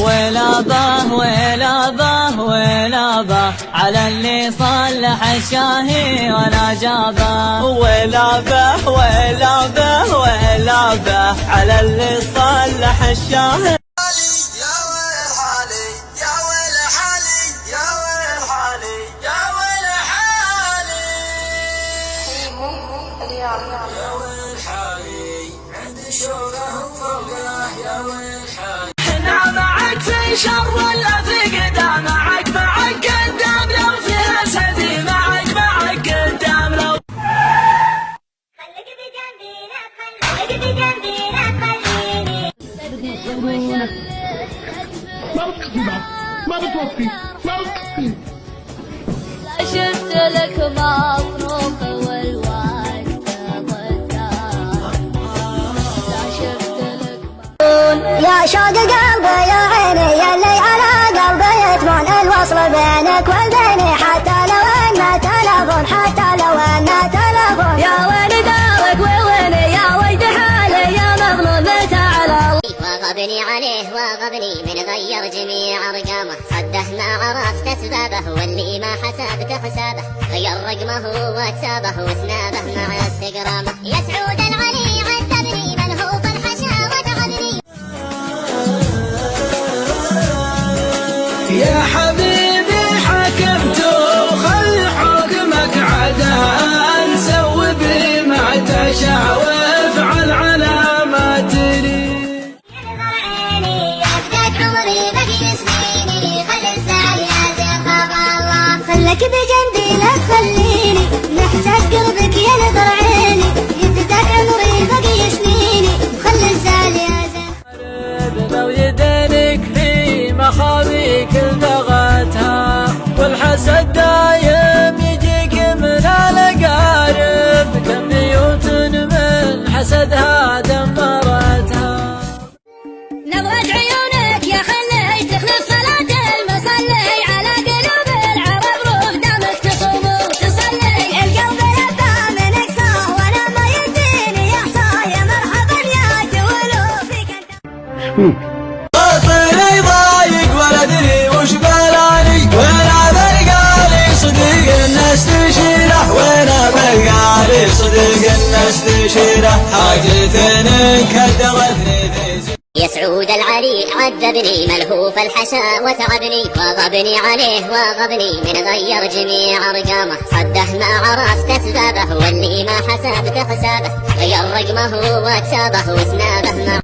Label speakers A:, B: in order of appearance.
A: ويلابه ويلابه ويلابه على اللي صلح الشاهي ولا جابه.
B: ويلابه ويلابه ويلابه على اللي صلح الشاهي.
C: يا ويل حالي عند شوقه وفوقه يا ويل حالي. احنا معك في شر ولا في قدام، معك قدام لو في اسدي، معك قدام لو.
D: خليك بجنبي لا خليك بجنبي لا تخليني.
E: ما بتوفي
F: شفت لك مبروك
D: يا شوق قلبي يا عيني يلي على قلبي يتمون الوصل بينك وبيني، حتى لو ان تلفون حتى لو ان تلفون.
F: يا وين دارك وويني يا ويد حالي يا مظلوم متى على
G: وغبني عليه وغبني من غير جميع ارقامه، صده ما عرفت اسبابه واللي ما حسبت حسابه، غير رقمه واتسابه وسنابه مع انستغرامه. يا سعود العلي عذبني ملهوف الحشا وتعبني.
C: يا حبيبي حكمت وخل حكمك عدان، سوي بي ما تشاء وافعل على ما تريد.
D: ينظر عيني يفداك عمري بقي سنيني، خلي الزعل يا زين خاف الله. خلك بجنبي لا تخليني، محتاج قلبك ينظر عيني، يفداك عمري بقي سنيني، خلي الزعل يا زين.
A: لو يدينك في مخاويك التغتها، والحسد دايم يجيك من الأقارب، كم بيوت من حسدها دمرتها.
F: نبغة عيونك يا خلي تخلف صلاة المصلي، على قلوب العرب روح دامك تصوم وتصلي.
D: القلب لبى من اقصاه وانا ما يديني يحصاه، يا مرحبا يا جولو فيك انت.
B: خاطري ضايق ولا ادري وش بلاني، وانا بلقالي صديق الناس تشيله، وانا بلقالي صديق الناس تشيله، حاجتين كدغتني في.
G: يا سعود العلي عذبني ملهوف الحشا وتعبني، وغبني عليه وغبني من غير جميع ارقامه، صده ما عرفت اسبابه واللي ما حسبت حسابه، غير رقمه واتسابه وسنابه مع